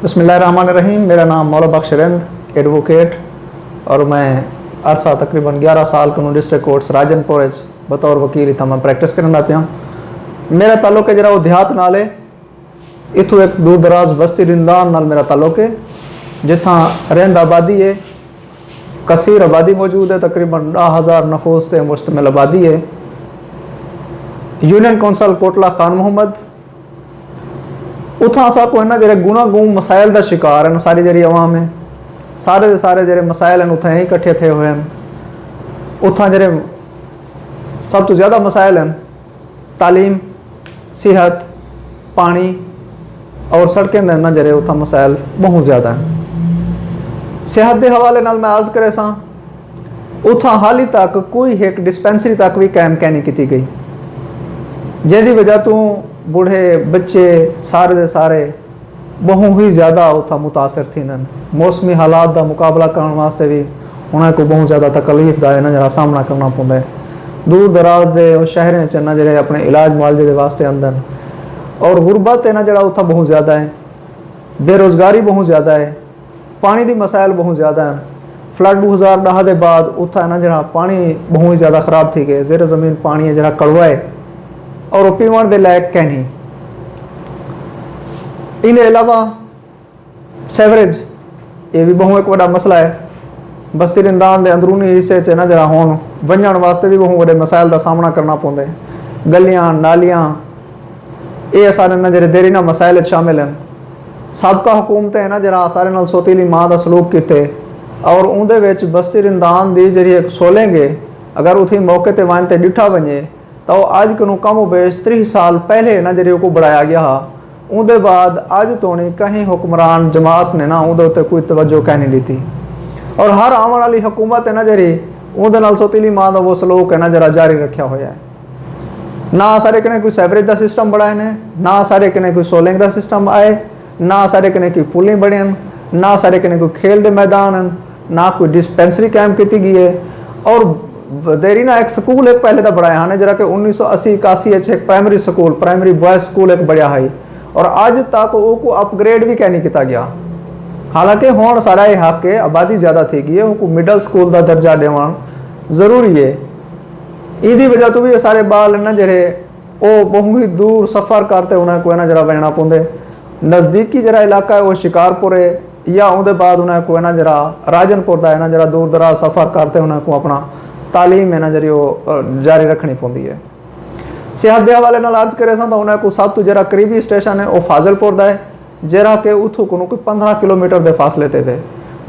बिस्मिल्लाहिर्रहमानिर्रहीम। मेरा नाम मौला बख्श रिंद एडवोकेट और मैं अरसा तकरीबन 11 साल को डिस्ट्रिक्ट कोर्ट्स राजनपुर बतौर वकील इतना मैं प्रैक्टिस करना पिया। मेरा ताल्लुक है जरा वो देहात नाल है, इतों एक दूर दराज बस्ती रिंदान नाल मेरा ताल्लुक है, जिथा रिंद आबादी है, कसीर आबादी मौजूद है, तकरीबन 10,000 नफूस से मुश्तमिल आबादी है। यूनियन कौंसल कोटला खान मोहम्मद उथा असा को ना जरे गुना गुम मसाइल का शिकार हैं सारी जरी अवाम है, सारे के सारे जरे मसाइल हैं उथा ही इकट्ठे थे हुए हैं। उथा जरे सब तो ज़्यादा मसाइल हैं तालीम, सेहत, पानी और सड़कें ना जरे उथा मसाइल बहुत ज़्यादा हैं। सेहत के हवाले नाल मैं अर्ज करे सा उथा हाली तक कोई एक डिस्पेंसरी तक भी कायम कै नहीं की गई, जिहदी वजह तो बूढ़े बच्चे सारे दे सारे बहुत ही ज़्यादा उथा मुतासर थी। मौसमी हालात का मुकाबला करने वास्ते भी उन्हें को बहुत ज़्यादा तकलीफ का ना जरा सामना करना पौंदा है। दूर दराज के शहरों च ना जरे अपने इलाज मुआलजे के वास्ते आंदन, और गुरबत है ना जरा उथा बहुत ज़्यादा है, बेरोज़गारी बहुत ज़्यादा है, पानी की मसाइल बहुत ज़्यादा हैं। फ्लड 2010 के बाद उथा ना जरा पानी बहुत ही ज़्यादा खराब थी गए, जेर ज़मीन पानी है जरा कड़वा है और पीवन के लायक कै नहीं। इन अलावा सेवरेज ये भी बहुत एक बड़ा मसला है। बस्ती रिंदान के अंदरूनी हिस्से च ना जरा हुण वंजण वास्ते भी बहुत बड़े मसाइल का सामना करना पौंदा है। गलियां नालियां ये सारे ना जरे देरी ना मसाइल शामिल हैं। सबका हुकूमतें ना जरा सारे नाल सोतीली मां का सलूक किते और उहदे विच बस्ती रिंदान की जी एक सोलेंगे अगर उथी मौके पर वन ते डिठा वजे तो अज को कम बेश 30 साल पहले ना जरिए को बढ़ाया गया हा। उहदे बाद अज तो नहीं कहीं हुक्मरान जमात ने ना उहदे उत्ते कोई तवज्जो कै नहीं लीती, और हर आने वाली हुकूमत है ना जरी उहदे नाल सोतीली मां का वो सलूक है ना जरा जारी रखा होया है। ना सारे कने कोई सैवरेज का सिस्टम बढ़ाए ने, ना सारे कने कोई सोलिंग का सिस्टम आए, ना सारे कने कोई पुलें बने, ना सारे कने कोई खेल के मैदान हैं, ना कोई डिस्पेंसरी कायम की गई है। और देरी ना एक स्कूल एक पहले तो बढ़ाया हाँ जरा कि 1980-81 एक primary school primary boys school एक बढ़िया है, और अज तक वो अपग्रेड भी क्या नहीं किया गया। हालांकि हुण सारा ये हक है, आबादी ज़्यादा थी गई है, उनको मिडल स्कूल का दर्जा देना जरूरी है। इदी वजह तो भी सारे बाल ना जरे वो बहुत ही दूर सफ़र करते उन्हें कोई ना जरा बहना पौंदे। नज़दीकी जरा इलाका है वो शिकारपुर है, या उनके बाद उन्हें कोई ना जरा राजनपुर का है ना जरा दूर दराज सफ़र करते उन्हें को अपना तालीम है ना जरी वो जारी रखनी पौंदी है। सेहत के हवाले नाल अर्ज करे तो उन्हें को सब तो जरा करीबी स्टेशन है वो फाजिलपुर का है, जरा कि उथों को कोई 15 किलोमीटर के फासले पे पे।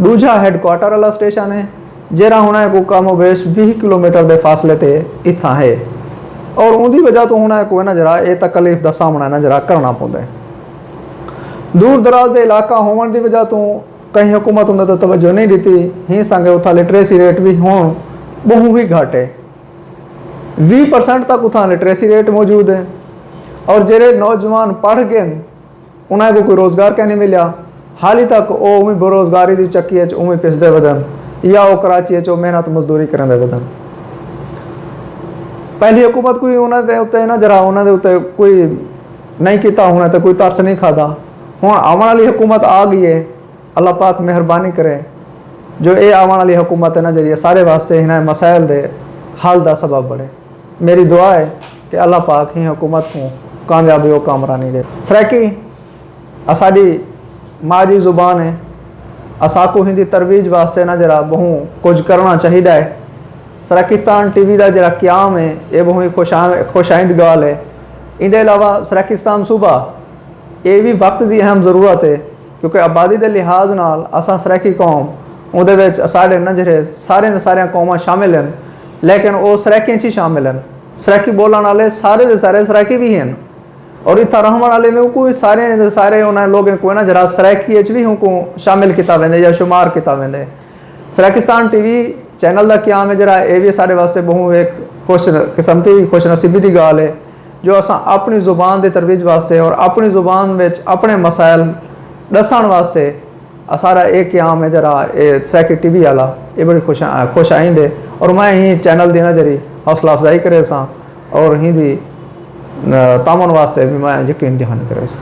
दूजा हैडक्वार्टर वाला स्टेशन है जरा उन्हें को कम बेश 20 किलोमीटर के फासले पे इतना है, और उनकी वजह तो उन्हें को ना जरा ये तकलीफ का सामना ना जरा करना पौंदा है। दूर दराज के इलाका होने की वजह तो कहीं हुकूमत उन्हें तो तवज्जो नहीं दी ही संगे उथा लिटरेसी रेट भी हों बहुत ही घट है। 20% तक उथा लिटरेसी रेट मौजूद है, और जेरे नौजवान पढ़ गए उन्हें को कोई रोज़गार क्या नहीं मिला। हाली तक वो उमें बेरोज़गारी की चक्की उमें पिसते वधन, या वो कराची चो मेहनत मजदूरी करेंदे वधन। पहली हुकूमत कोई उन्होंने उत्ते ना जरा उन्होंने उत्ते कोई नहीं किया, उन्हें तो कोई तरस नहीं खादा। हुण आने वाली हुकूमत आ गई है, अल्लाह पाक मेहरबानी करे जो ये आने वाली हुकूमत है ना जरिए सारे वास्ते इन्हें मसाइल दे हल का सबब बने। मेरी दुआ है कि अल्लाह पाक ही हुकूमत को कामयाबी और कामरानी दे। सराकी असाडी माजी जुबान है, असा को हिंदी तरवीज वास्ते ना जरा बहुत कुछ करना चाहिए है। सराकिस्तान TV का जरा क्याम है ये बहुत ही खुशाइंद गाल है। इनके अलावा सराकिस्तान सूबा ये भी वक्त की अहम ज़रूरत है, क्योंकि आबादी के लिहाज नाल असा सराकी कौम उहदे साढ़े नजरे सारे कौमां शामिल हैं, लेकिन वो सराकियां ही शामिल हैं। सराकी बोलने वाले सारे के सारे सराकी भी हैं, और इतना रहने वाले में कोई सारे सारे उन्हें लोगों को ना जरा सराकी भी उनको शामिल किया वेंदे या शुमार किया वेंदे। सराकिस्तान TV चैनल का क्या है जरा ये भी साढ़े वास्ते बहुत एक खुश किस्मती खुशनसीबी की गाल है, जो असा अपनी जुबान के तरवीज वास्ते और अपनी जुबान में अपने मसाइल दसन वास्ते सारा एक आम है जरा सैकिट टीवी वाला ये बड़ी खुश आइंदे और मैं ही चैनल दी ना जरी हौसला अफजाई करे सा और ही दी तामन वास्ते भी मैं यकीन दहानी करे सा।